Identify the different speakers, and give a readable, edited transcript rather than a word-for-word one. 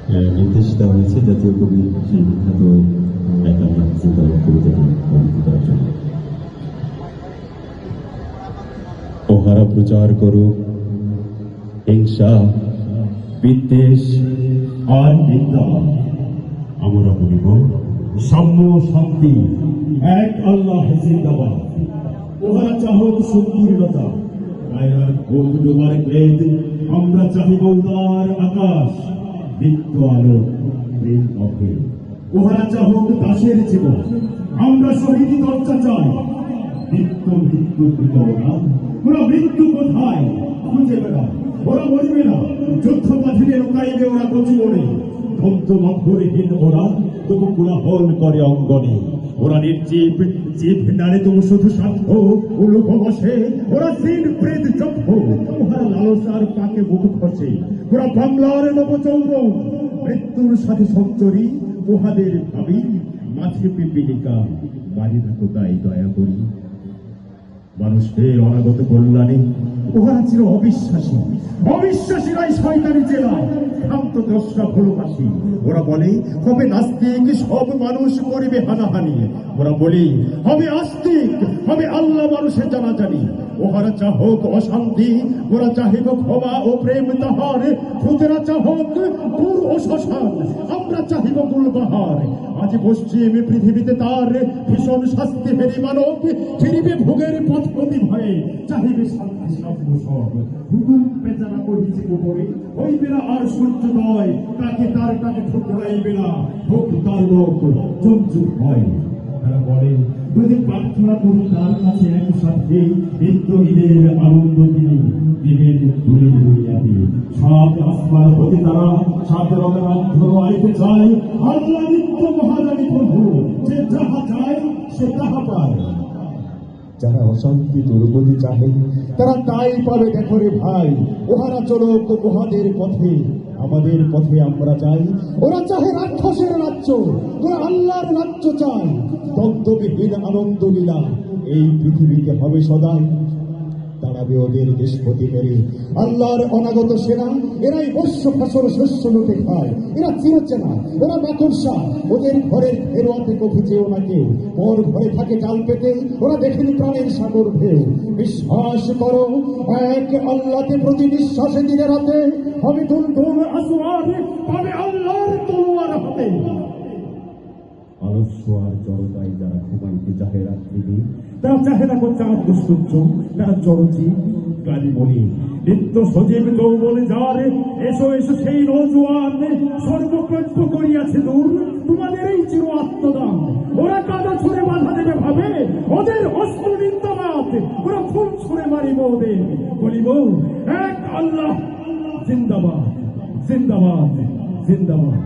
Speaker 1: নির্দেশ দেওয়া হয়েছে জাতীয় কবি সেই বিখ্যাত এক আল্লাহ জিন্দাবাদ কবিতাটি আবৃত্তি করার জন্য। ওহারা প্রচার করুক হিংসা, বিদ্বেষ আর নিন্দা, আমরা বলিব সাম্য, শান্তি, এক আল্লাহ জিন্দাবাদ। ওহারা চাহক সংকীর্ণতা, আয়রার ভোগ ডোবার ক্লেদ, আমরা চাহিব উদার আকাশ, নিত্য আলো, প্রেম অভে। ওহারা চাহক দাসের জীবন, আমরা শহীদ দরজা চাই, নিত্য মৃত্যু কৃত ওরা। ওরা মৃত্যু কোথায় খুঁজে বেড়ায়, ওরা মরিবে না, যুদ্ধ বাঁধিলে লুকাইবে ওরা কচু মনে। ধন্তমহীন ওরা তবু কোলাহল করে অঙ্গনে। ওরা নির্জীব, জীব নারে তবু শুধু স্বার্থ উলুভ বসে। ওরা সিন প্রেত চক্ষ, ওরা লালসার পাকে বুক খসে। ওরা বাংলার নবচৌবন, মৃত্যুর সাথে সঞ্চরী, উহাদের ভাবি মাঝে পিপিলিকা, বাড়ি থাকো তাই দয়া করি। মানুষের অনাগত কল্যাণে ওহারা ছিল অবিশ্বাসী, অবিশ্বাসীরাই শয়তানি জেলা, ভ্রান্ত দশরা ভালোবাসি। ওরা বলে হবে নাস্তিক, সব মানুষ করিবে হানাহানি। ওরা বলে হবে আস্তিক, হবে আল্লাহ মানুষের জানাজানি। ওহারা চাহক অশান্তি, ওরা চাহিব ক্ষমা ও প্রেম তাহার। খুদেরা চাহক দূর ও শ্মশান, আমরা চাহিব গুলবাহার। আজ পশ্চিম পৃথিবীতে তার ভীষণ শাস্তি হেরি মানব, ফিরিবে ভোগের পথ প্রতি ভয়ে, চাহিবে শান্তি সাম্য সব। হুকুম পেচারা করিছে উপরে, হইবে না আর সূর্যোদয়, তাকে তার কাছে ঠুকরাইবে না, হোক তার লোক চঞ্চুর হয়। তারা বলে যদি প্রার্থনা করি তার কাছে একসাথে, বিদ্রোহীদের আনন্দ তিনি দিবেন তুলে দুনিয়াতে। সাত আসমান হতে তারা সাত রঙের অন্ধ আইতে চায়, আল্লাহ নিত্য মহারানী প্রভু, যে যাহা চায় সে তাহা পায়। যারা অশান্তি দুর্গতি চাহে তারা তাই পাবে দেখো রে ভাই। ওহারা চলুক উহাদের পথে, আমাদের পথে আমরা যাই। ওরা চাহে রাক্ষসের রাজ্য, ওরা আল্লাহর রাজ্য চায়। দ্বন্দ্ববিহীন আনন্দ লীলা এই পৃথিবীতে হবে সদাই। দাঁড়াবে ওদের দেশপতি মেরে আল্লাহর অনাগত সেনা। এরাই বর্ষ ফসল শস্য লুটে খায়, এরা চিরচেনা, ওরা মাকড়সা। ওদের ঘরের ফেরোয়াতে কভু চেয়েও না কেউ, ওর ঘরে থাকে জাল পেতে, ওরা দেখেনি প্রাণের সাগর ঢেউ। বিশ্বাস করো এক আল্লাহতে, প্রতি নিঃশ্বাসে দিনে রাতে হবে দুলদুল আসওয়ার, পাবে আল্লাহর তলোয়ার হাতে। আলস্য আর জড়তায় যারা ঘুমাইতে চাহে রাত্রি, তারা চাহে না চাঁদ সূর্য, তারা জড়জীব গালি বলি নিত্য সজীব যৌবনে যারে। এসো এসো সেই নৌজোয়ান, সর্বকল্প করিয়াছে দূর তোমাদের এই চির আত্মদান। ওরা কাদা ছুঁড়ে বাধা দেবে ভাবে, ওদের অস্ত্র নিন্দাবাদ, ওরা ফুল ছুঁড়ে মারিব ওদের। বলিব এক আল্লাহ জিন্দাবাদ, জিন্দাবাদ, জিন্দাবাদ।